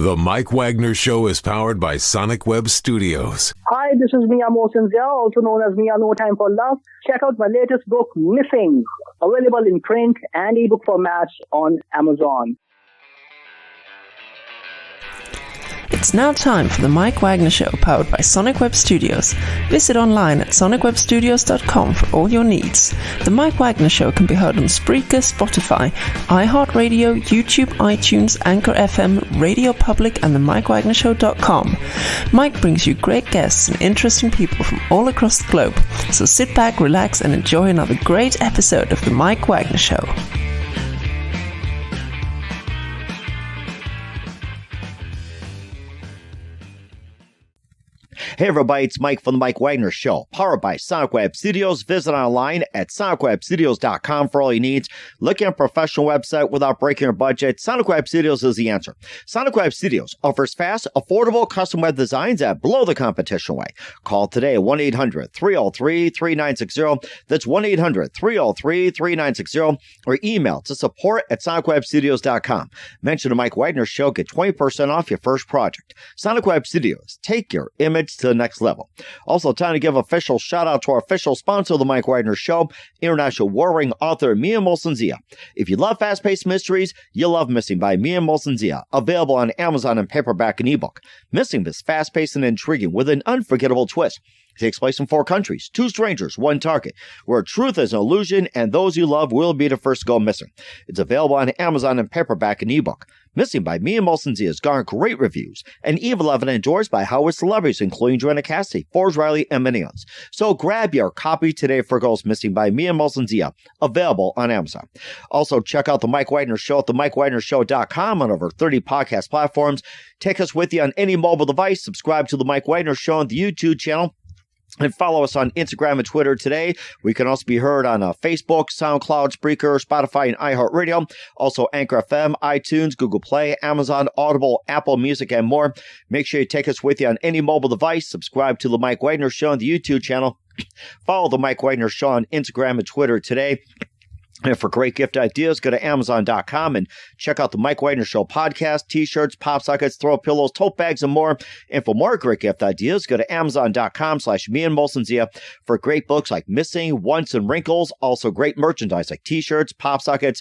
The Mike Wagner Show is powered by Sonic Web Studios. Hi, this is Mia Mosinzia, also known as Mia No Time for Love. Check out my latest book, Missing, available in print and ebook formats on Amazon. It's now time for the Mike Wagner Show, powered by Sonic Web Studios. Visit online at sonicwebstudios.com for all your needs. The Mike Wagner Show can be heard on Spreaker, Spotify, iHeartRadio, YouTube, iTunes, Anchor FM, Radio Public, and the MikeWagnerShow.com. Mike brings you great guests and interesting people from all across the globe. So sit back, relax, and enjoy another great episode of the Mike Wagner Show. Hey everybody, it's Mike from the Mike Wagner Show, powered by Sonic Web Studios. Visit online at sonicwebstudios.com for all your needs. Looking at a professional website without breaking your budget, Sonic Web Studios is the answer. Sonic Web Studios offers fast, affordable custom web designs that blow the competition away. Call today at 1-800-303-3960. That's 1-800-303-3960. Or email to support@sonicwebstudios.com. Mention the Mike Wagner Show, get 20% off your first project. Sonic Web Studios, take your image to the next level. Also, time to give official shout out to our official sponsor of the Mike Wagner Show, international warring author Mia Mosinzia. If you love fast-paced mysteries, you'll love Missing by Mia Mosinzia, available on Amazon in paperback and ebook. Missing is fast-paced and intriguing with an unforgettable twist. It takes place in 4 countries, 2 strangers, 1 target, where truth is an illusion and those you love will be the first to go missing. It's available on Amazon in paperback and ebook. Missing by Mia Mosinzia has garnered great reviews and even been endorsed by Hollywood celebrities, including Joanna Cassidy, Forbes Riley, and many others. So grab your copy today for Ghost Missing by Mia Mosinzia, available on Amazon. Also, check out The Mike Wagner Show at themikewagnershow.com on over 30 podcast platforms. Take us with you on any mobile device. Subscribe to The Mike Wagner Show on the YouTube channel. And follow us on Instagram and Twitter today. We can also be heard on Facebook, SoundCloud, Spreaker, Spotify, and iHeartRadio. Also Anchor FM, iTunes, Google Play, Amazon, Audible, Apple Music, and more. Make sure you take us with you on any mobile device. Subscribe to The Mike Wagner Show on the YouTube channel. Follow The Mike Wagner Show on Instagram and Twitter today. And for great gift ideas, go to Amazon.com and check out the Mike Wagner Show podcast, t-shirts, pop sockets, throw pillows, tote bags, and more. And for more great gift ideas, go to Amazon.com/Mia Mosinzia for great books like Missing, Once, and Wrinkles. Also great merchandise like t-shirts, pop sockets,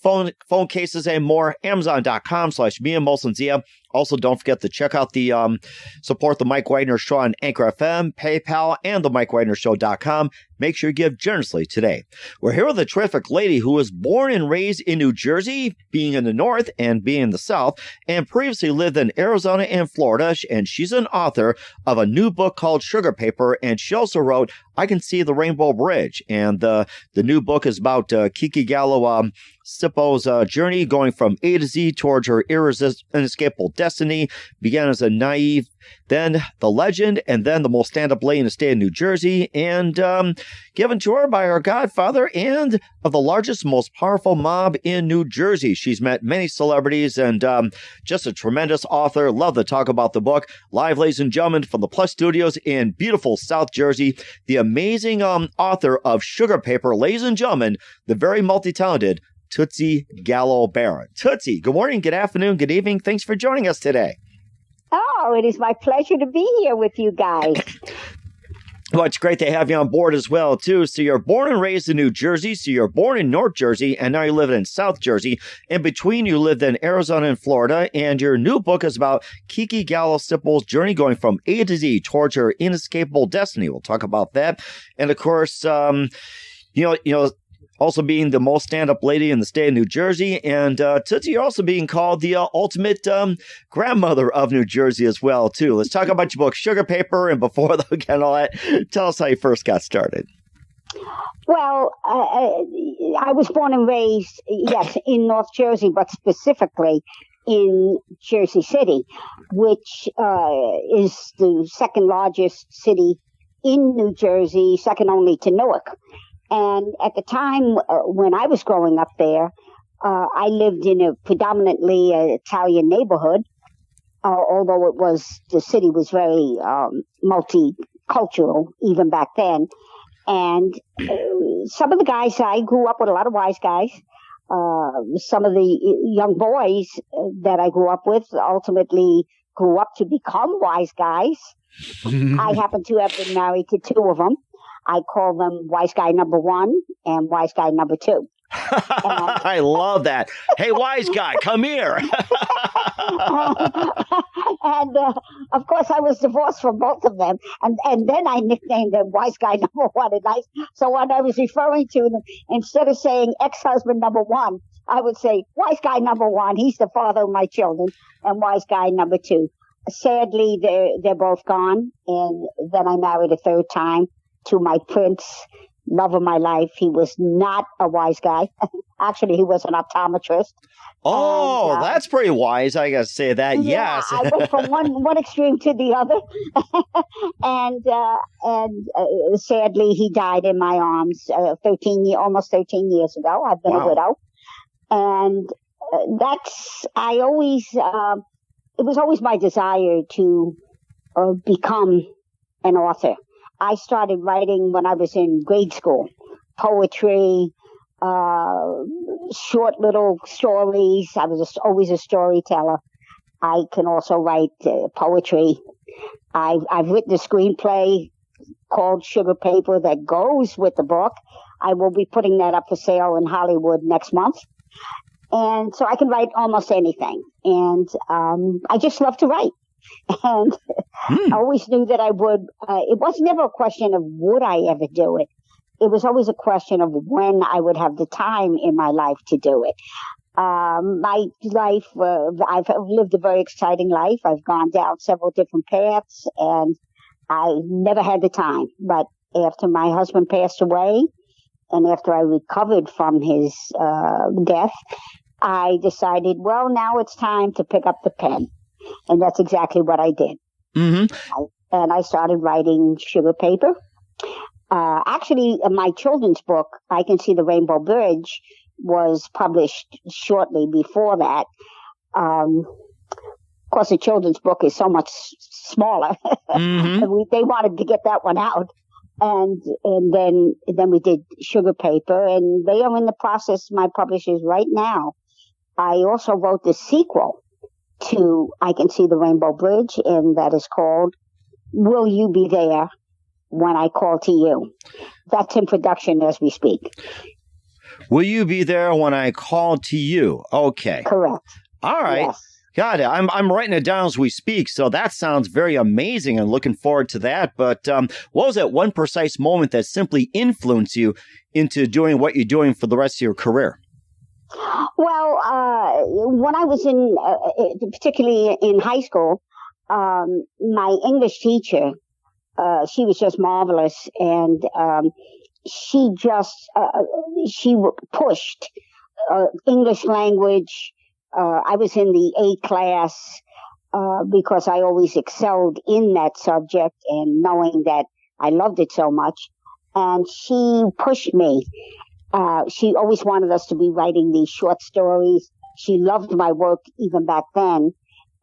phone cases, and more. Amazon.com/Mia Mosinzia. Also, don't forget to check out the support the Mike Wagner Show on Anchor FM, PayPal, and the MikeWagnerShow.com. Make sure you give generously today. We're here with a terrific lady who was born and raised in New Jersey, being in the North and being in the South, and previously lived in Arizona and Florida. And she's an author of a new book called Sugar Paper. And she also wrote I Can See the Rainbow Bridge. And the new book is about Kiki Gallo Sippo's journey going from A to Z towards her inescapable destiny. Began as a naive, then the legend, and then the most stand-up lady in the state of New Jersey, and given to her by her godfather and of the largest, most powerful mob in New Jersey. She's met many celebrities and just a tremendous author. Love to talk about the book. Live, ladies and gentlemen, from the Plus Studios in beautiful South Jersey, the amazing author of Sugar Paper, ladies and gentlemen, the very multi-talented Tootsie Gallo Barron. Tootsie, good morning, good afternoon, good evening. Thanks for joining us today. Oh, it is my pleasure to be here with you guys. Well, it's great to have you on board as well, too. So you're born and raised in New Jersey. So you're born in North Jersey, and now you live in South Jersey. In between, you lived in Arizona and Florida. And your new book is about Kiki Gallo Sippo's journey going from A to Z towards her inescapable destiny. We'll talk about that. And, of course, also being the most stand-up lady in the state of New Jersey. And Tootsie, you're also being called the ultimate grandmother of New Jersey as well, too. Let's talk about your book, Sugar Paper. And before again, all that, tell us how you first got started. Well, I was born and raised, yes, in North Jersey, but specifically in Jersey City, which is the second largest city in New Jersey, second only to Newark. And at the time when I was growing up there, I lived in a predominantly Italian neighborhood, although the city was very multicultural even back then. And some of the guys, I grew up with a lot of wise guys. some of the young boys that I grew up with ultimately grew up to become wise guys. I happen to have been married to two of them. I call them wise guy number 1 and wise guy number 2. I love that. Hey, wise guy, come here. And of course, I was divorced from both of them. And then I nicknamed them wise guy number 1. So when I was referring to them, instead of saying ex-husband number 1, I would say wise guy number 1. He's the father of my children. And wise guy number 2. Sadly, they're both gone. And then I married a third time to my prince, love of my life. He was not a wise guy. Actually, he was an optometrist. Oh, that's pretty wise. I got to say that. Yeah, Yes. I went from one extreme to the other. and sadly, he died in my arms almost 13 years ago. I've been a widow. And it was always my desire to become an author. I started writing when I was in grade school, poetry, short little stories. I was always a storyteller. I can also write poetry. I've written a screenplay called Sugar Paper that goes with the book. I will be putting that up for sale in Hollywood next month. And so I can write almost anything. And I just love to write. And I always knew that I would. It was never a question of would I ever do it. It was always a question of when I would have the time in my life to do it. My life, I've lived a very exciting life. I've gone down several different paths, and I never had the time. But after my husband passed away, and after I recovered from his death, I decided, well, now it's time to pick up the pen. And that's exactly what I did. Mm-hmm. And I started writing Sugar Paper. Actually, my children's book, I Can See the Rainbow Bridge, was published shortly before that. Of course, a children's book is so much smaller. Mm-hmm. They wanted to get that one out. And then we did Sugar Paper, and they are in the process, my publishers, right now. I also wrote the sequel to I Can See the Rainbow Bridge, and that is called Will You Be There When I Call to You? That's in production as we speak. Will you be there when I call to you? Okay. Correct. All right. Yes. Got it. I'm writing it down as we speak, so that sounds very amazing and looking forward to that. But what was that one precise moment that simply influenced you into doing what you're doing for the rest of your career? Well, when I was particularly in high school, my English teacher, she was just marvelous, and she pushed English language. I was in the A class because I always excelled in that subject, and knowing that I loved it so much, and she pushed me. She always wanted us to be writing these short stories. She loved my work even back then.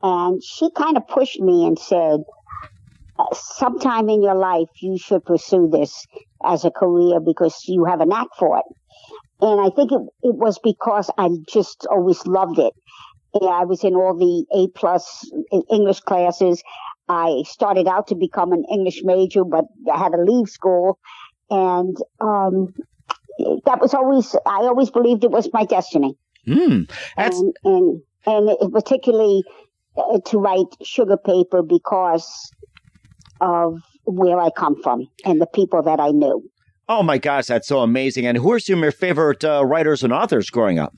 And she kind of pushed me and said, sometime in your life, you should pursue this as a career because you have a knack for it. And I think it was because I just always loved it. And I was in all the A+ English classes. I started out to become an English major, but I had to leave school. And that was I always believed it was my destiny. And particularly to write Sugar Paper because of where I come from and the people that I knew. Oh my gosh, that's so amazing. And who are some of your favorite writers and authors growing up?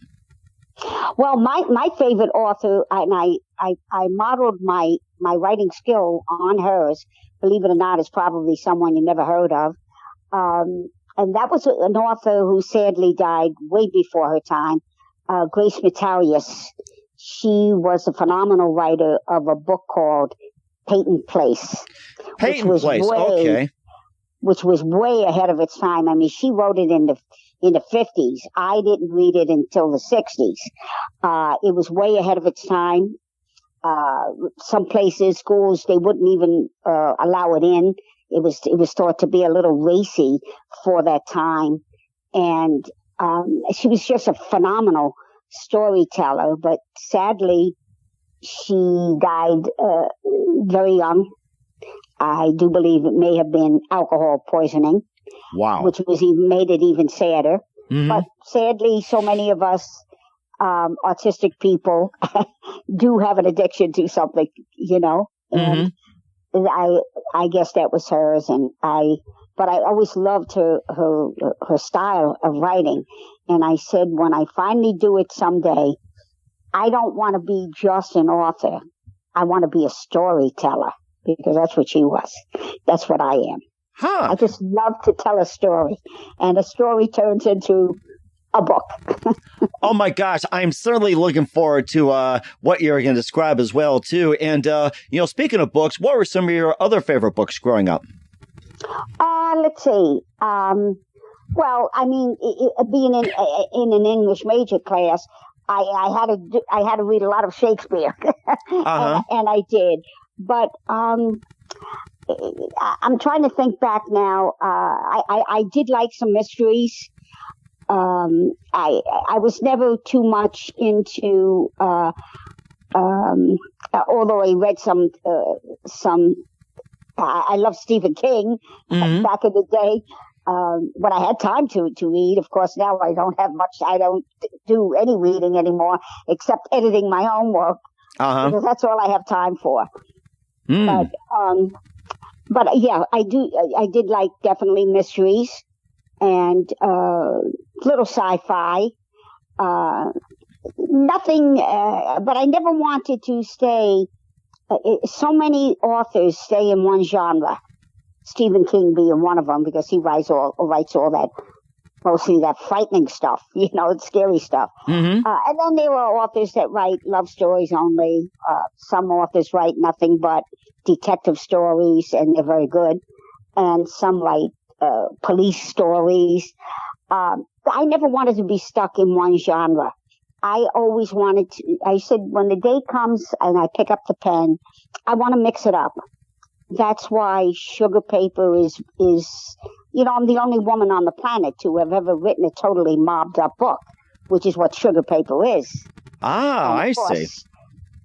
Well, my favorite author, and I modeled my writing skill on hers, believe it or not, is probably someone you never heard of. And that was an author who sadly died way before her time, Grace Metalius. She was a phenomenal writer of a book called Peyton Place. Peyton Place, okay. Which was way ahead of its time. I mean, she wrote it in the 50s. I didn't read it until the 60s. It was way ahead of its time. Some places, schools, they wouldn't even allow it in. It was thought to be a little racy for that time. And She was just a phenomenal storyteller, but sadly, she died very young. I do believe it may have been alcohol poisoning. Wow. Which made it even sadder. Mm-hmm. But sadly, so many of us autistic people do have an addiction to something, and I guess that was hers. But I always loved her style of writing. And I said, when I finally do it someday, I don't want to be just an author. I want to be a storyteller, because that's what she was. That's what I am. Huh. I just love to tell a story, and a story turns into a book. Oh my gosh, I'm certainly looking forward to what you're going to describe as well too. And speaking of books, what were some of your other favorite books growing up? Let's see. Well, I mean, being in an English major class, I had to read a lot of Shakespeare, and I did. But I'm trying to think back now. I did like some mysteries. I was never too much into, although I read some. I love Stephen King back in the day when I had time to read. Of course, now I don't have much. I don't do any reading anymore except editing my own work, because that's all I have time for. But yeah, I did like definitely mysteries and little sci-fi. Nothing, but I never wanted to stay. So many authors stay in one genre. Stephen King being one of them, because he writes all that, mostly that frightening stuff, scary stuff. And then there are authors that write love stories only. Some authors write nothing but detective stories, and they're very good. And some write police stories. I never wanted to be stuck in one genre. I always wanted to, I said, when the day comes and I pick up the pen, I want to mix it up. That's why Sugar Paper is, I'm the only woman on the planet to have ever written a totally mobbed up book, which is what Sugar Paper is. I see.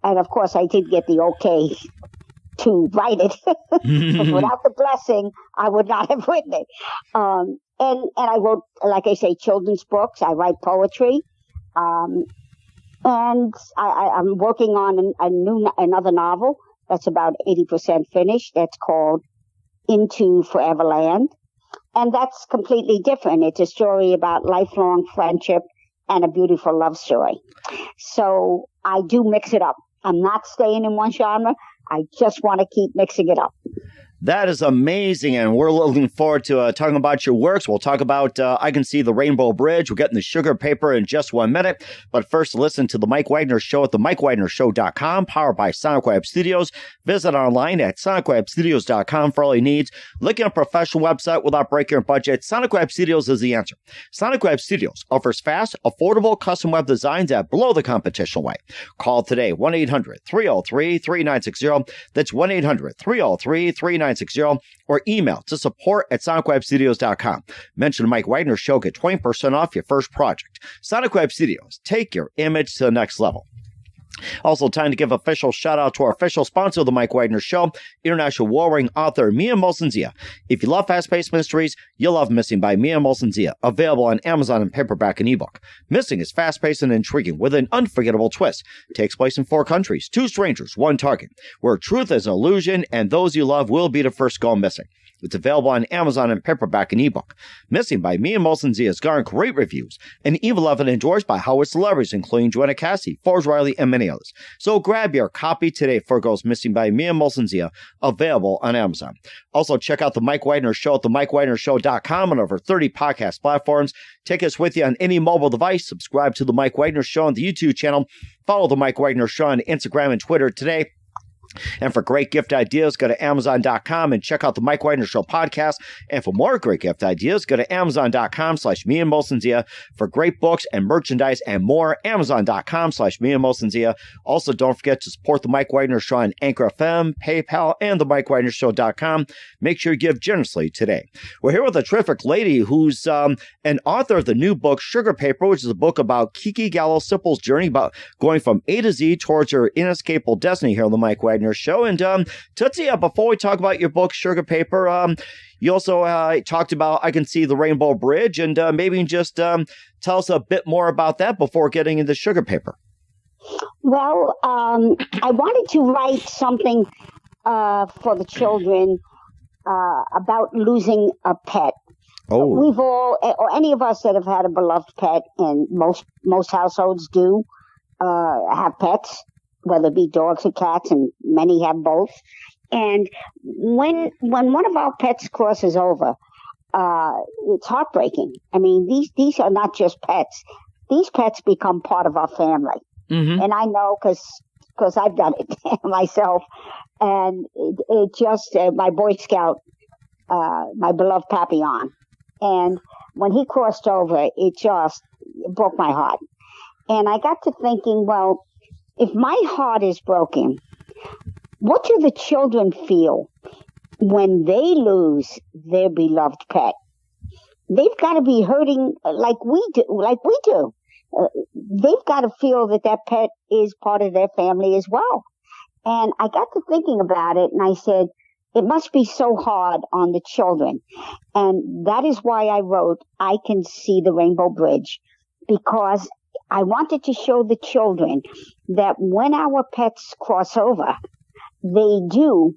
And of course, I did get the okay to write it. Without the blessing, I would not have written it. And I wrote, like I say, children's books. I write poetry. And I'm working on another novel that's about 80% finished. That's called Into Foreverland. And that's completely different. It's a story about lifelong friendship and a beautiful love story. So I do mix it up. I'm not staying in one genre. I just want to keep mixing it up. That is amazing, and we're looking forward to talking about your works. We'll talk about I Can See the Rainbow Bridge. We're getting the Sugar Paper in just 1 minute. But first, listen to The Mike Wagner Show at themikewagnershow.com, powered by Sonic Web Studios. Visit online at sonicwebstudios.com for all your needs. Looking at a professional website without breaking your budget, Sonic Web Studios is the answer. Sonic Web Studios offers fast, affordable custom web designs that blow the competition away. Call today, 1-800-303-3960. That's 1-800-303-3960. Or email to support@sonicwebstudios.com. Mention the Mike Wagner Show, get 20% off your first project. Sonic Web Studios, take your image to the next level. Also, time to give official shout out to our official sponsor of the Mike Wagner Show, international warring author Mia Molson-Zia. If you love fast-paced mysteries, you'll love Missing by Mia Molson-Zia, available on Amazon in paperback and ebook. Missing is fast-paced and intriguing with an unforgettable twist. Takes place in 4 countries, 2 strangers, 1 target, where truth is an illusion and those you love will be the first to go missing. It's available on Amazon in paperback and ebook. Missing by Mia Molson-Zia has garnered great reviews and even loved endorsed by Hollywood celebrities, including Joanna Cassidy, Forbes Riley, and many others. So grab your copy today for Goes Missing by Mia Molson-Zia, available on Amazon. Also, check out The Mike Wagner Show at themikewagnershow.com and over 30 podcast platforms. Take us with you on any mobile device. Subscribe to The Mike Wagner Show on the YouTube channel. Follow The Mike Wagner Show on Instagram and Twitter today. And for great gift ideas, go to Amazon.com and check out the Mike Wagner Show podcast. And for more great gift ideas, go to Amazon.com/me and Molson for great books and merchandise and more. Amazon.com/me and Molson. Also, don't forget to support the Mike Wagner Show on Anchor FM, PayPal, and the MikeWagnerShow.com. Make sure you give generously today. We're here with a terrific lady who's an author of the new book, Sugar Paper, which is a book about Kiki Gallo Simple's journey about going from A to Z towards her inescapable destiny here on the Mike Wagner Show. And Tootsie, before we talk about your book, Sugar Paper, you also talked about I Can See the Rainbow Bridge, and maybe just tell us a bit more about that before getting into Sugar Paper. Well, I wanted to write something for the children about losing a pet. Oh. We've all, or any of us that have had a beloved pet, and most households do have pets, whether it be dogs or cats, and many have both. And when one of our pets crosses over, it's heartbreaking. I mean, these are not just pets. These pets become part of our family. Mm-hmm. And I know because I've done it myself. And it just, my Boy Scout, my beloved Papillon. And when he crossed over, it just broke my heart. And I got to thinking, well, if my heart is broken, what do the children feel when they lose their beloved pet? They've got to be hurting like we do. They've got to feel that pet is part of their family as well. And I got to thinking about it, and I said, it must be so hard on the children. And that is why I wrote I Can See the Rainbow Bridge, because I wanted to show the children that when our pets cross over, they do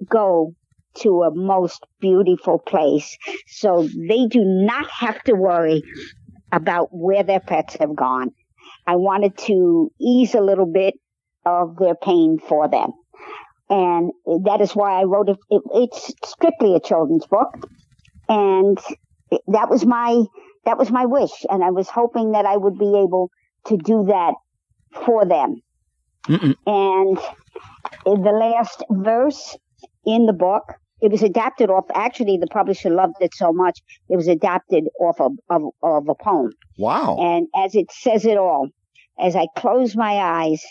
go to a most beautiful place. So they do not have to worry about where their pets have gone. I wanted to ease a little bit of their pain for them. And that is why I wrote it. It's strictly a children's book. And that was my wish. And I was hoping that I would be able to do that for them. Mm-mm. And in the last verse in the book, it was adapted off, actually the publisher loved it so much, it was adapted off of a poem. Wow. And as it says it all, as I close my eyes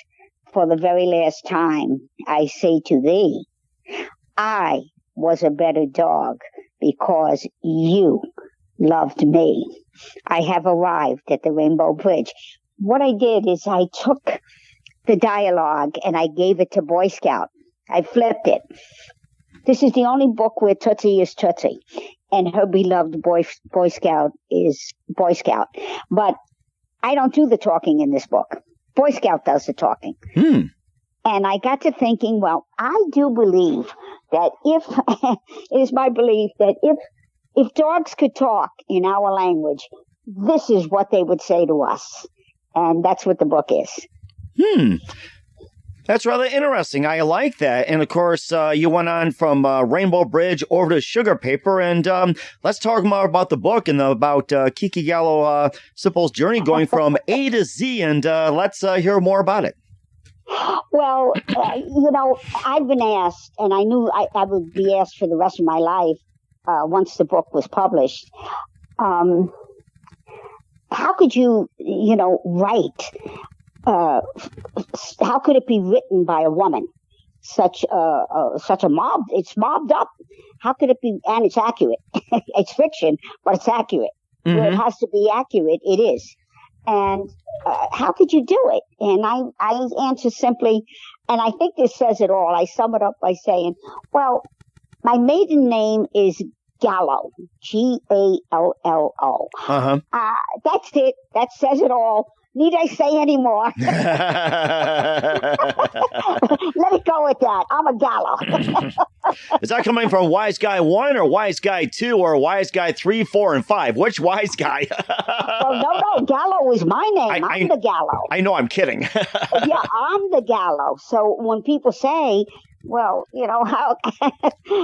for the very last time, I say to thee, I was a better dog because you loved me. I have arrived at the Rainbow Bridge. What I did is I took the dialogue and I gave it to Boy Scout. I flipped it. This is the only book where Tootsie is Tootsie, and her beloved Boy Scout is Boy Scout. But I don't do the talking in this book. Boy Scout does the talking. And I got to thinking, well, I do believe that it is my belief that if dogs could talk in our language, this is what they would say to us. And that's what the book is. That's rather interesting. I like that. And of course, you went on from Rainbow Bridge over to Sugar Paper. And let's talk more about the book and about Kiki Gallo Simple's journey going from A to Z. And let's hear more about it. Well, I've been asked, and I knew I would be asked for the rest of my life once the book was published. How could you, write? How could it be written by a woman? Such a mob. It's mobbed up. How could it be? And it's accurate. It's fiction, but it's accurate. Mm-hmm. Where it has to be accurate, it is. And how could you do it? And I answer simply, and I think this says it all. I sum it up by saying, well, my maiden name is Gallo, Gallo. That's it. That says it all. Need I say any more? Let it go with that. I'm a Gallo. Is that coming from Wise Guy 1 or Wise Guy 2 or Wise Guy 3, 4, and 5? Which Wise Guy? Well, no. Gallo is my name. I'm the Gallo. I know. I'm kidding. Yeah, I'm the Gallo. So when people say, well,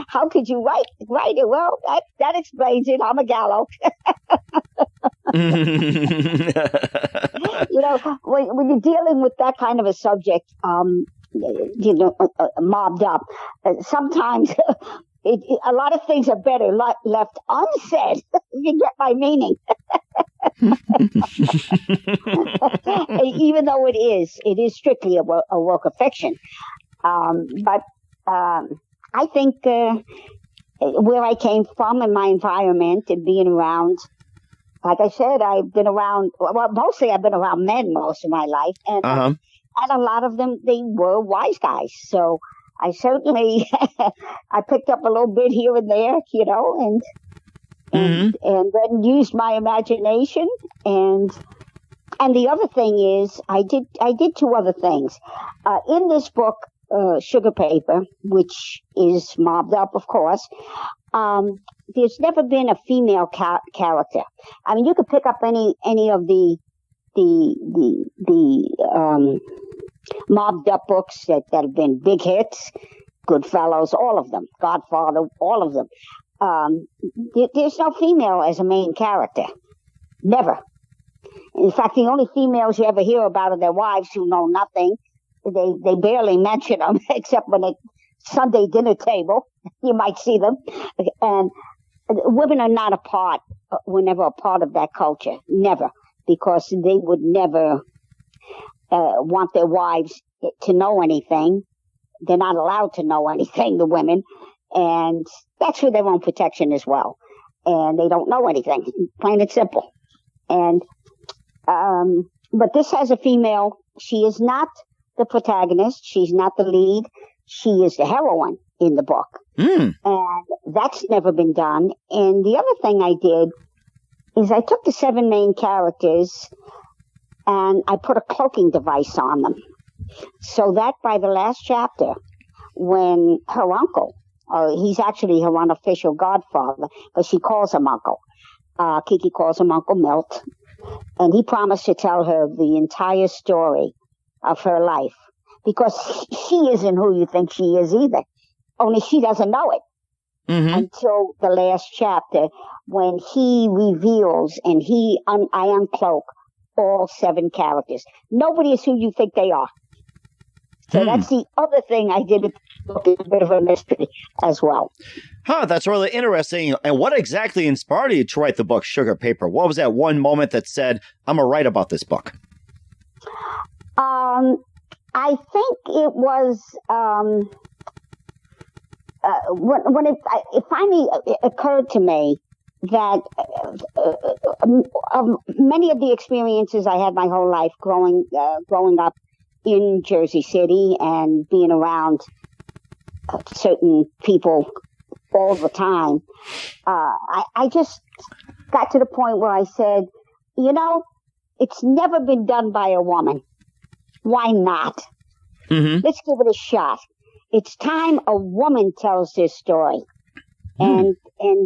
how could you write it? Well, that explains it. I'm a Gallo. Mm-hmm. When you're dealing with that kind of a subject, mobbed up. Sometimes a lot of things are better left unsaid. You get my meaning. Even though it is strictly a work of fiction. But I think where I came from and my environment and being around, like I said, I've been around, well, mostly I've been around men most of my life. And, and a lot of them, they were wise guys. So I certainly, I picked up a little bit here and there, and then used my imagination. And the other thing is, I did two other things. In this book, Sugar Paper, which is mobbed up, of course, there's never been a female character. I mean, you could pick up any of the mobbed up books that have been big hits, Goodfellas, all of them, Godfather, all of them. There's no female as a main character. Never. In fact, the only females you ever hear about are their wives who know nothing. They barely mention them, except when it's Sunday dinner table. You might see them. And women are not were never a part of that culture. Never. Because they would never want their wives to know anything. They're not allowed to know anything, the women. And that's for their own protection as well. And they don't know anything. Plain and simple. And, but this has a female. She is not the protagonist. She's not the lead. She is the heroine in the book. And that's never been done. And the other thing I did is I took the 7 main characters and I put a cloaking device on them. So that by the last chapter, when her uncle, he's actually her unofficial godfather, but she calls him uncle. Kiki calls him Uncle Milt. And he promised to tell her the entire story of her life. Because she isn't who you think she is either. Only she doesn't know it. Until the last chapter, when he reveals and I uncloak all 7 characters. Nobody is who you think they are. So that's the other thing I did. It's a bit of a mystery as well. That's really interesting. And what exactly inspired you to write the book Sugar Paper? What was that one moment that said, I'm going to write about this book? I think it was when it finally occurred to me that many of the experiences I had my whole life growing up in Jersey City and being around certain people all the time, I just got to the point where I said, it's never been done by a woman. Why not? Let's give it a shot. It's time a woman tells this story. And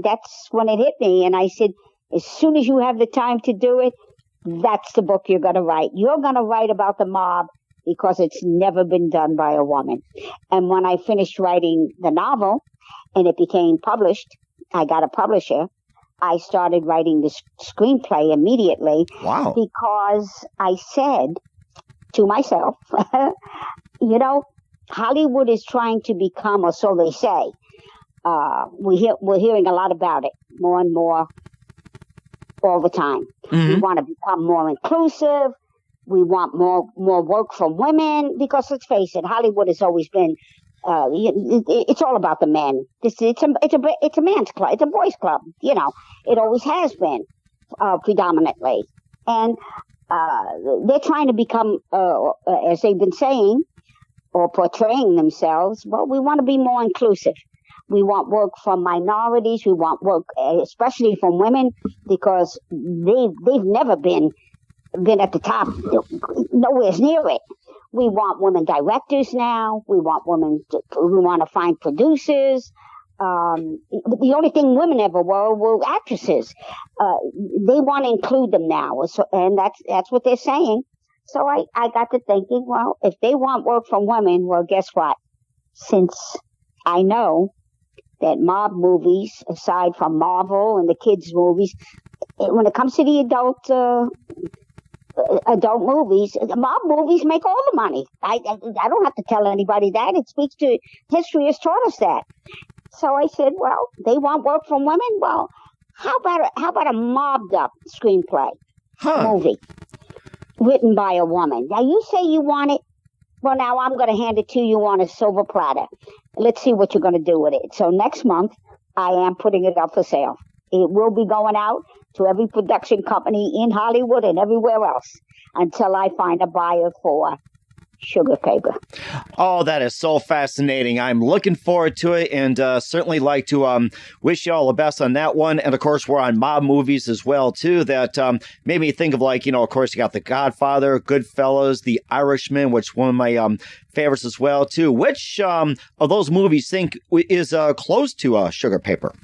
that's when it hit me. And I said, as soon as you have the time to do it, that's the book you're going to write. You're going to write about the mob because it's never been done by a woman. And when I finished writing the novel and it became published, I got a publisher. I started writing the screenplay immediately. Wow. Because I said to myself, Hollywood is trying to become, or so they say. We're hearing a lot about it more and more all the time. We want to become more inclusive. We want more work from women because let's face it, Hollywood has always been. It's all about the men. It's a man's club. It's a boys' club. It always has been predominantly, and they're trying to become, as they've been saying or portraying themselves. Well, we want to be more inclusive. We want work from minorities. We want work, especially from women, because they've never been at the top, nowhere near it. We want women directors now. We want to find producers. The only thing women ever were actresses. They want to include them now. So, and that's what they're saying. So I got to thinking, well, if they want work from women, well, guess what? Since I know that mob movies, aside from Marvel and the kids' movies, when it comes to the adult adult movies. Mob movies make all the money. I don't have to tell anybody that. It speaks to history has taught us that. So I said, well, they want work from women. Well, how about a mobbed up screenplay movie written by a woman? Now you say you want it. Well, now I'm going to hand it to you on a silver platter. Let's see what you're going to do with it. So next month, I am putting it up for sale. It will be going out to every production company in Hollywood and everywhere else until I find a buyer for Sugar Paper. Oh, that is so fascinating. I'm looking forward to it, and certainly like to wish you all the best on that one. And of course, we're on mob movies as well, too, that made me think of, like, of course, you got The Godfather, Goodfellas, The Irishman, which one of my favorites as well, too. Which of those movies think is close to Sugar Paper?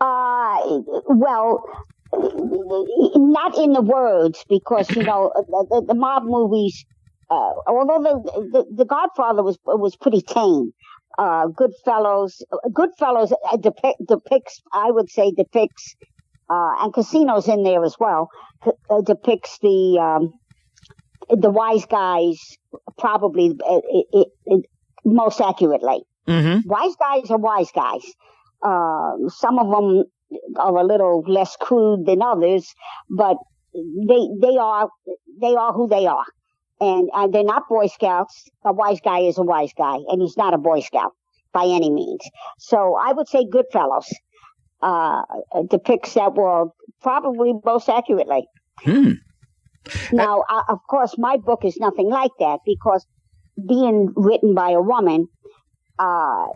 Well, not in the words, because, the mob movies, although the Godfather was pretty tame. Goodfellas depicts, I would say, and Casino's in there as well, depicts the wise guys probably most accurately. Mm-hmm. Wise guys are wise guys. Some of them are a little less crude than others, but they are who they are. And they're not Boy Scouts. A wise guy is a wise guy, and he's not a Boy Scout by any means. So I would say Goodfellas depicts that world probably most accurately. Now, of course, my book is nothing like that, because being written by a woman, I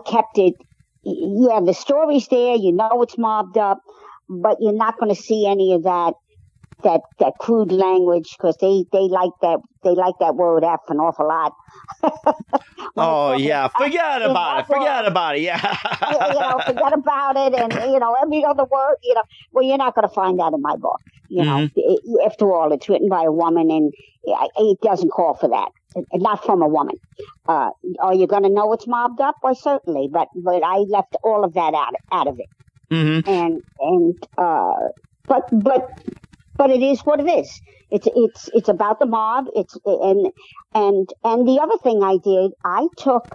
kept it. Yeah, the story's there. It's mobbed up, but you're not going to see any of that crude language, because they like that word F an awful lot. Oh yeah, forget about it. Yeah. Forget about it, and every other word. Well, you're not going to find that in my book. After all, it's written by a woman, and it doesn't call for that. Not from a woman. Are you going to know it's mobbed up? Well, certainly, but I left all of that out of it. Mm-hmm. But it is what it is. It's about the mob. And the other thing I did, I took,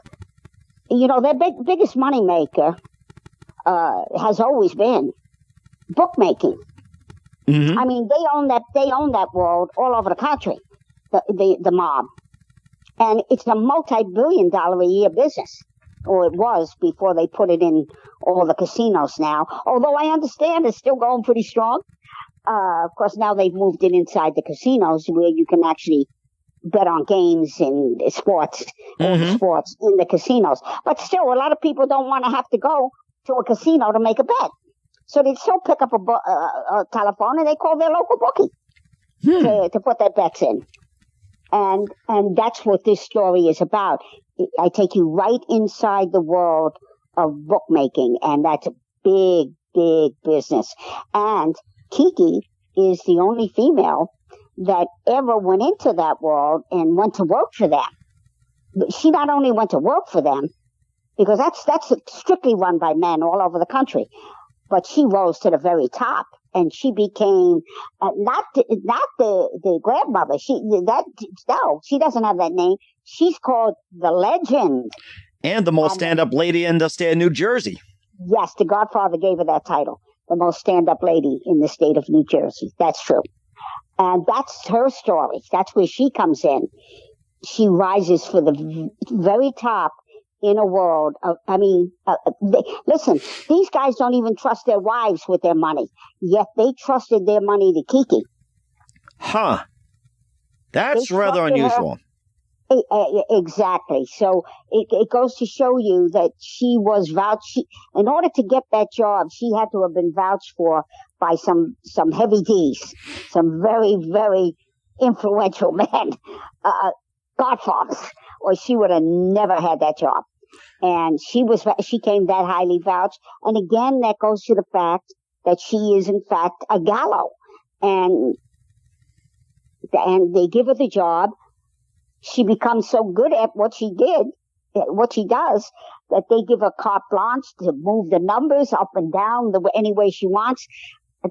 their biggest money maker has always been bookmaking. Mm-hmm. I mean, they own that world all over the country, the mob, and it's a multi-billion-dollar a year business, or it was before they put it in all the casinos now. Although I understand it's still going pretty strong. Of course, now they've moved it inside the casinos, where you can actually bet on games and sports, all the sports in the casinos. But still, a lot of people don't want to have to go to a casino to make a bet. So they still pick up a telephone and they call their local bookie to put their bets in. And that's what this story is about. I take you right inside the world of bookmaking, and that's a big, big business. And Kiki is the only female that ever went into that world and went to work for them. But she not only went to work for them, because that's strictly run by men all over the country, but she rose to the very top, and she became not the grandmother. She doesn't have that name. She's called the Legend, and the most stand-up lady in the state of New Jersey. Yes, the Godfather gave her that title. The most stand-up lady in the state of New Jersey. That's true. And that's her story. That's where she comes in. She rises for the very top in a world of, listen, these guys don't even trust their wives with their money, yet they trusted their money to Kiki. Huh. That's rather unusual. Exactly. So it goes to show you that she was vouched. In order to get that job, she had to have been vouched for by some heavy D's, some very, very influential men, godfathers, or she would have never had that job. And she came that highly vouched. And again, that goes to the fact that she is in fact a Gallo, and they give her the job. She becomes so good at what she does, that they give her carte blanche to move the numbers up and down any way she wants.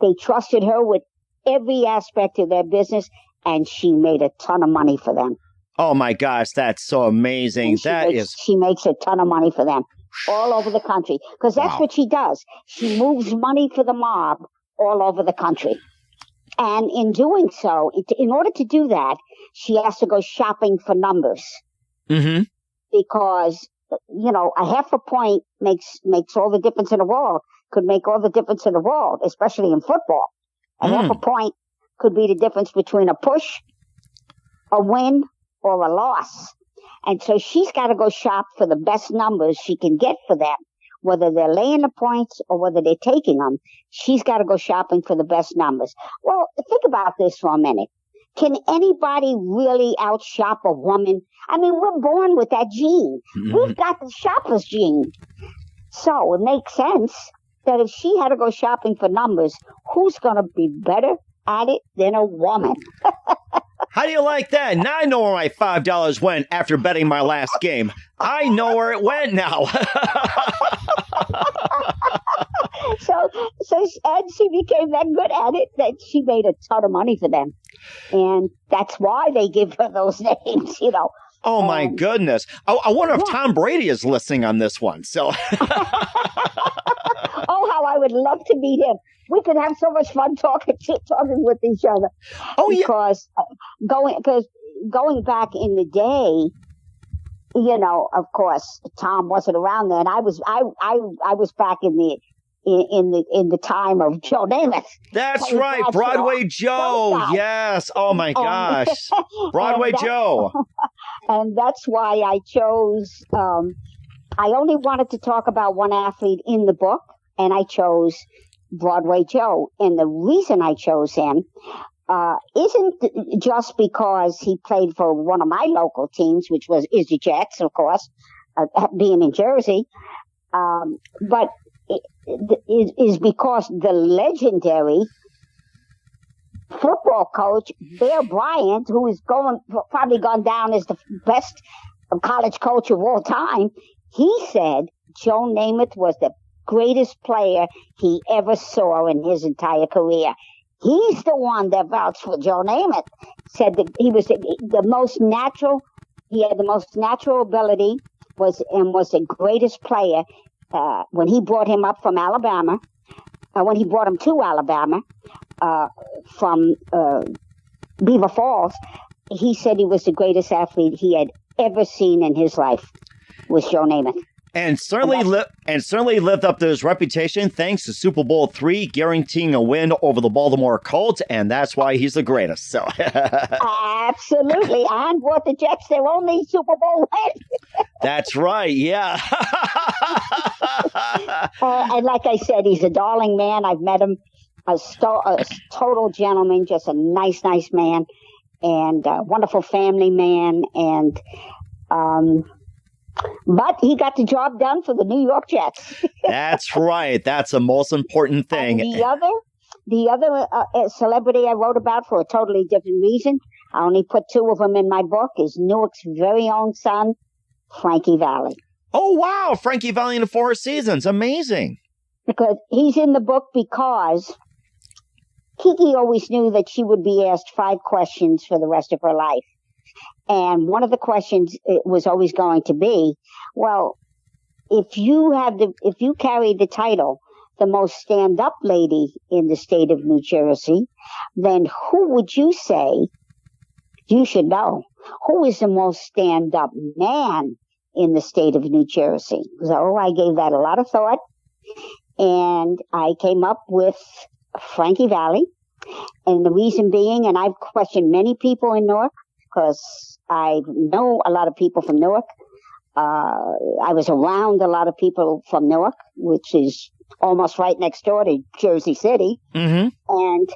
They trusted her with every aspect of their business, and she made a ton of money for them. Oh my gosh, that's so amazing. She makes a ton of money for them all over the country, because that's what she does. She moves money for the mob all over the country. And in doing so, in order to do that, she has to go shopping for numbers. Mm-hmm. Because, a half a point makes all the difference in the world, could make all the difference in the world, especially in football. A half a point could be the difference between a push, a win, or a loss. And so she's got to go shop for the best numbers she can get for them, whether they're laying the points or whether they're taking them. She's got to go shopping for the best numbers. Well, think about this for a minute. Can anybody really outshop a woman? I mean, we're born with that gene. Mm-hmm. We've got the shopper's gene. So it makes sense that if she had to go shopping for numbers, who's going to be better at it than a woman? How do you like that? Now I know where my $5 went after betting my last game. I know where it went now. And she became that good at it that she made a ton of money for them. And that's why they give her those names, Oh, my goodness. I wonder if Tom Brady is listening on this one. So, oh, how I would love to meet him. We could have so much fun talking with each other. Oh, because going back in the day, of course, Tom wasn't around then. I was back in the time of Joe Namath. That's right, Broadway Joe. Yes. Oh my gosh, Broadway Joe. And that's why I chose. I only wanted to talk about one athlete in the book, and I chose Broadway Joe. And the reason I chose him isn't just because he played for one of my local teams, which is the Jets, of course, being in Jersey, but it is because the legendary football coach Bear Bryant, who is probably gone down as the best college coach of all time, he said Joe Namath was the greatest player he ever saw in his entire career. He's the one that vouched for Joe Namath. Said that he was the most natural. He had the most natural ability. Was the greatest player. When he brought him up from Alabama, when he brought him to Alabama from Beaver Falls, he said he was the greatest athlete he had ever seen in his life. Was Joe Namath. And certainly lived up to his reputation thanks to Super Bowl III, guaranteeing a win over the Baltimore Colts, and that's why he's the greatest. So absolutely, and brought the Jets their only Super Bowl win. That's right, yeah. And like I said, he's a darling man. I've met him, a total gentleman, just a nice man, and a wonderful family man, and but he got the job done for the New York Jets. That's right. That's the most important thing. And the other celebrity I wrote about for a totally different reason, I only put two of them in my book, is Newark's very own son, Frankie Valli. Oh, wow. Frankie Valli in the Four Seasons. Amazing. Because he's in the book because Kiki always knew that she would be asked 5 questions for the rest of her life. And one of the questions was always going to be, well, if you carry the title, the most stand-up lady in the state of New Jersey, then who would you say, you should know, who is the most stand-up man in the state of New Jersey? So I gave that a lot of thought, and I came up with Frankie Valli. And the reason being, and I've questioned many people in Newark, because I know a lot of people from Newark. I was around a lot of people from Newark, which is almost right next door to Jersey City. Mm-hmm. And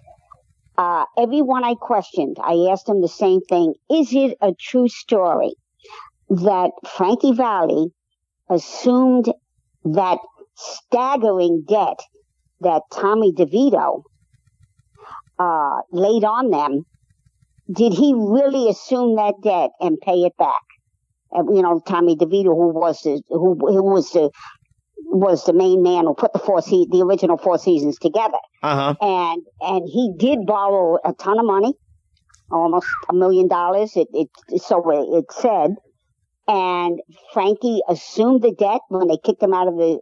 everyone I questioned, I asked them the same thing. Is it a true story that Frankie Valli assumed that staggering debt that Tommy DeVito laid on them? Did he really assume that debt and pay it back? Tommy DeVito, who was was the main man who put the original Four Seasons together. Uh-huh. And he did borrow a ton of money, almost $1 million. It said. And Frankie assumed the debt when they kicked him out of the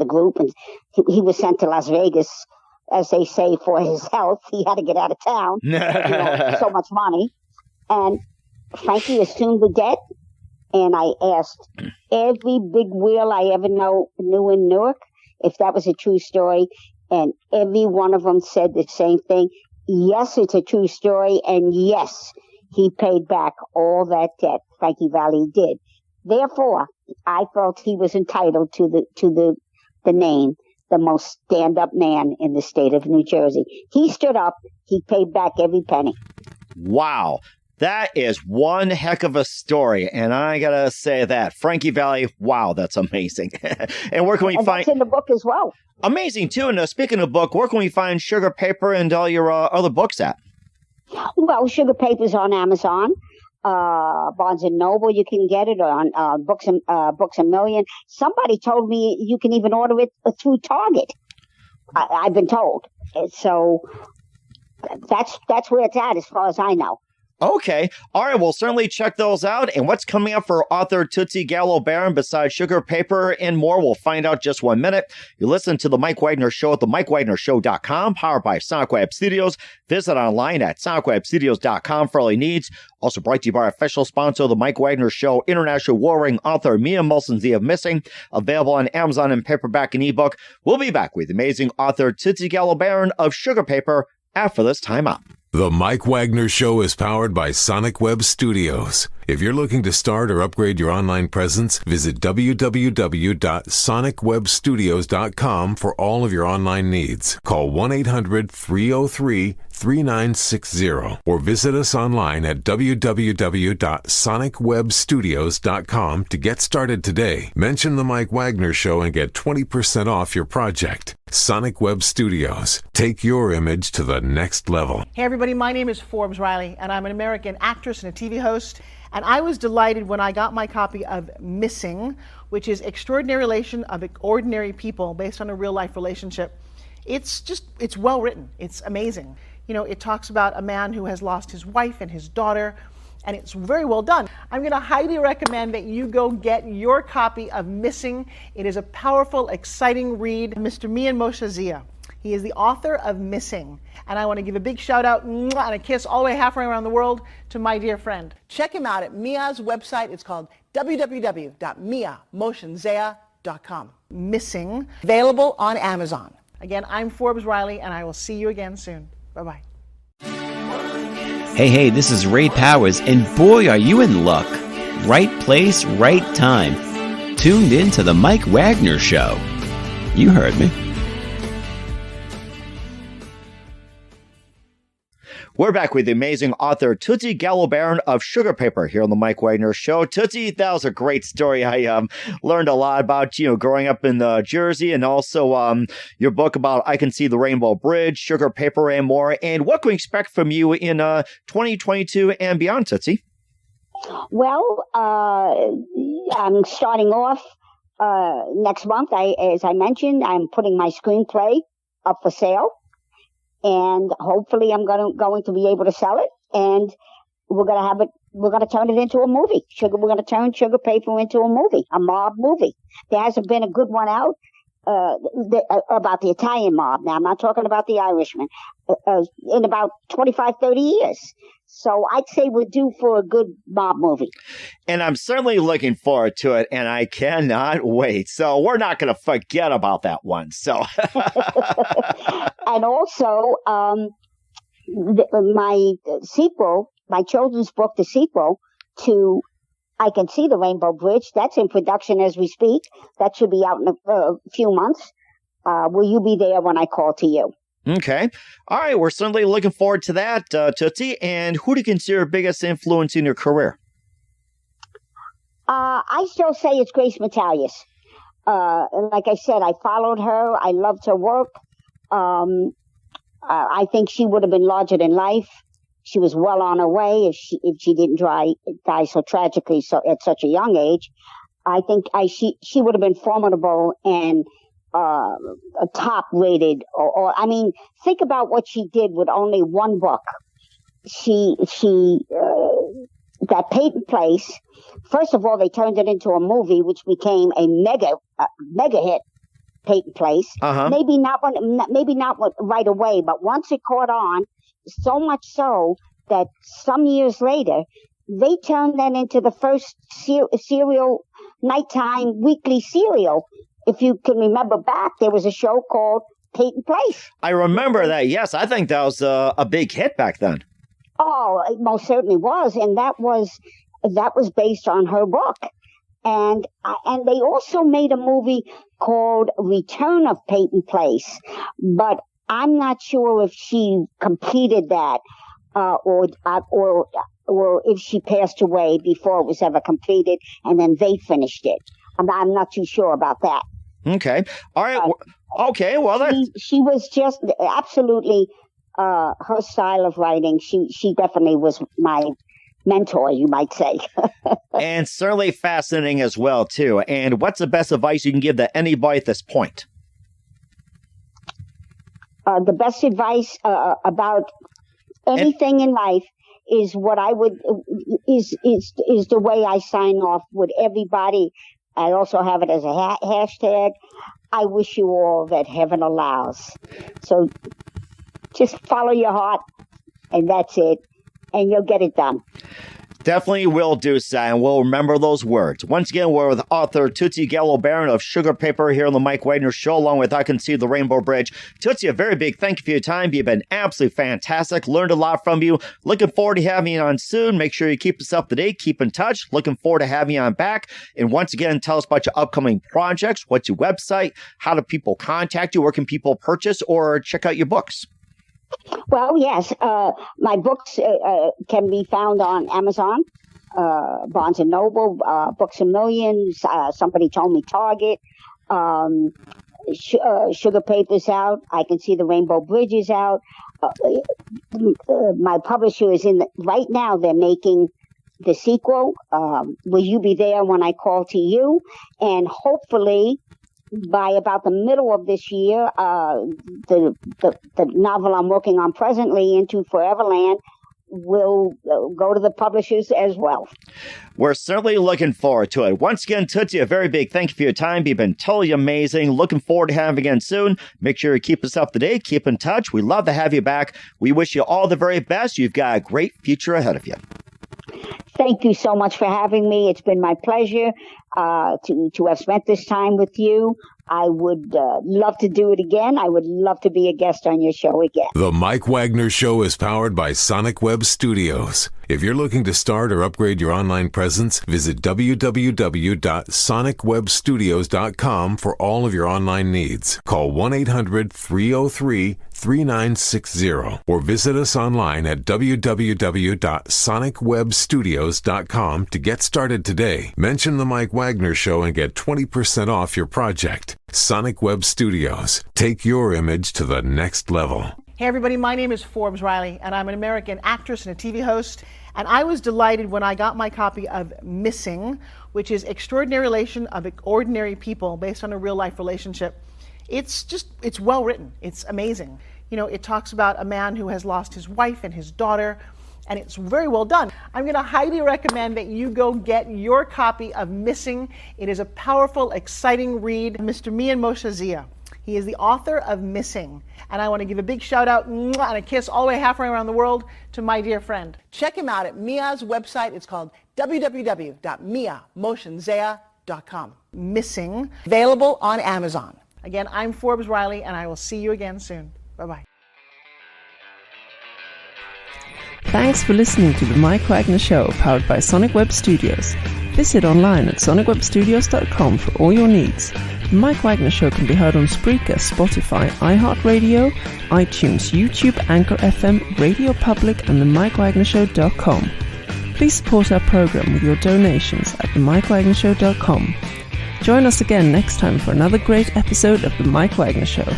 group, and he was sent to Las Vegas, as they say, for his health. He had to get out of town. So much money. And Frankie assumed the debt. And I asked every big wheel I ever knew in Newark if that was a true story. And every one of them said the same thing. Yes, it's a true story. And yes, he paid back all that debt. Frankie Valli did. Therefore, I felt he was entitled to the name, the most stand-up man in the state of New Jersey. He stood up. He paid back every penny. Wow. That is one heck of a story, and I gotta say that Frankie Valli, wow, that's amazing. And where can we find? That's in the book as well. Amazing too. And speaking of book, where can we find Sugar Paper and all your other books at? Well, Sugar Paper's on Amazon, Barnes and Noble. You can get it on Books a Million. Somebody told me you can even order it through Target. I've been told. So that's where it's at, as far as I know. Okay. All right. We'll certainly check those out. And what's coming up for author Tootsie Gallo Barron besides Sugar Paper and more? We'll find out just 1 minute. You listen to The Mike Wagner Show at themikewagnershow.com, powered by Sonic Web Studios. Visit online at sonicwebstudios.com for all your needs. Also brought to you by our official sponsor, The Mike Wagner Show, international warring author Mia Molson's The of Missing, available on Amazon in paperback and ebook. We'll be back with amazing author Tootsie Gallo Barron of Sugar Paper after this time out. The Mike Wagner Show is powered by Sonic Web Studios. If you're looking to start or upgrade your online presence, visit www.sonicwebstudios.com for all of your online needs. Call 1-800-303-3960 or visit us online at www.sonicwebstudios.com to get started today. Mention The Mike Wagner Show and get 20% off your project. Sonic Web Studios. Take your image to the next level. Hey everybody, my name is Forbes Riley, and I'm an American actress and a TV host. And I was delighted when I got my copy of Missing, which is Extraordinary Relation of Ordinary People based on a real life relationship. It's well written. It's amazing. You know, it talks about a man who has lost his wife and his daughter, and it's very well done. I'm going to highly recommend that you go get your copy of Missing. It is a powerful, exciting read. Mr. Mian Moshe Zia. He is the author of Missing. And I want to give a big shout out and a kiss all the way halfway around the world to my dear friend. Check him out at Mia's website. It's called www.miamotionsea.com. Missing, available on Amazon. Again, I'm Forbes Riley, and I will see you again soon. Bye-bye. Hey, this is Ray Powers, and boy, are you in luck. Right place, right time. Tuned in to The Mike Wagner Show. You heard me. We're back with the amazing author Tootsie Gallo Barron of Sugar Paper here on the Mike Wagner Show. Tootsie, that was a great story. I learned a lot about, growing up in Jersey, and also your book about I Can See the Rainbow Bridge, Sugar Paper, and more. And what can we expect from you in 2022 and beyond, Tootsie? Well, I'm starting off next month. As I mentioned, I'm putting my screenplay up for sale. And hopefully I'm going to be able to sell it, and we're going to turn it into a movie. We're going to turn Sugar Paper into a movie, a mob movie. There hasn't been a good one out about the Italian mob. Now, I'm not talking about the Irishman, in about 25, 30 years. So I'd say we're due for a good mob movie. And I'm certainly looking forward to it, and I cannot wait. So we're not going to forget about that one. So, and also, my sequel, my children's book, the sequel to I Can See the Rainbow Bridge, that's in production as we speak. That should be out in a few months. Will you be there when I call to you? Okay. All right. We're certainly looking forward to that, Tootsie. And who do you consider your biggest influence in your career? I still say it's Grace Metalius. Like I said, I followed her. I loved her work. I think she would have been larger than life. She was well on her way if she didn't die so tragically at such a young age. I think she would have been formidable and a top rated. Or I mean, think about what she did with only one book. She that Peyton Place. First of all, they turned it into a movie, which became a mega hit. Peyton Place. Maybe not right away, but once it caught on, so much so that some years later they turned that into the first serial nighttime weekly serial. If you can remember back, there was a show called Peyton Place. I remember that. Yes, I think that was a big hit back then. Oh, it most certainly was, and that was based on her book. And they also made a movie called Return of Peyton Place, but I'm not sure if she completed that or if she passed away before it was ever completed, and then they finished it. I'm not too sure about that. Okay. All right. Okay. Well, she was just absolutely her style of writing. She definitely was my mentor, you might say. And certainly fascinating as well, too. And what's the best advice you can give to anybody at this point? The best advice about anything in life is what I would is the way I sign off with everybody. I also have it as a hashtag. I wish you all that heaven allows. So just follow your heart, and that's it. And you'll get it done. Definitely will do so, and we'll remember those words. Once again, we're with author Tootsie Gallo Barron of Sugar Paper here on the Mike Wagner Show, along with I Can See the Rainbow Bridge. Tootsie, a very big thank you for your time. You've been absolutely fantastic. Learned a lot from you. Looking forward to having you on soon. Make sure you keep us up to date. Keep in touch. Looking forward to having you on back. And once again, tell us about your upcoming projects. What's your website? How do people contact you? Where can people purchase or check out your books? Well, yes, my books can be found on Amazon, Barnes & Noble, Books A Million, somebody told me Target, Sugar Paper's out, I Can See the Rainbow Bridge is out. My publisher is right now they're making the sequel, Will You Be There When I Call to You? And hopefully by about the middle of this year, the novel I'm working on presently, Into Foreverland, will go to the publishers as well. We're certainly looking forward to it. Once again, Tootsie, a very big thank you for your time. You've been totally amazing. Looking forward to having you again soon. Make sure you keep us up to date. Keep in touch. We love to have you back. We wish you all the very best. You've got a great future ahead of you. Thank you so much for having me. It's been my pleasure to have spent this time with you. I would love to do it again. I would love to be a guest on your show again. The Mike Wagner Show is powered by Sonic Web Studios. If you're looking to start or upgrade your online presence, visit www.sonicwebstudios.com for all of your online needs. Call 1-800-303-3960 or visit us online at www.sonicwebstudios.com to get started today. Mention the Mike Wagner Show and get 20% off your project. Sonic Web Studios. Take your image to the next level. Hey everybody, my name is Forbes Riley, and I'm an American actress and a TV host. And I was delighted when I got my copy of Missing, which is Extraordinary Relation of Ordinary People based on a real life relationship. It's well written. It's amazing. You know, it talks about a man who has lost his wife and his daughter, and it's very well done. I'm going to highly recommend that you go get your copy of Missing. It is a powerful, exciting read. Mr. Mian Moshe Zia. He is the author of Missing. And I want to give a big shout out and a kiss all the way halfway around the world to my dear friend. Check him out at Mia's website. It's called www.miamoshenzea.com. Missing, available on Amazon. Again, I'm Forbes Riley, and I will see you again soon. Bye-bye. Thanks for listening to The Mike Wagner Show, powered by Sonic Web Studios. Visit online at sonicwebstudios.com for all your needs. The Mike Wagner Show can be heard on Spreaker, Spotify, iHeartRadio, iTunes, YouTube, Anchor FM, Radio Public, and themikewagnershow.com. Please support our program with your donations at themikewagnershow.com. Join us again next time for another great episode of The Mike Wagner Show.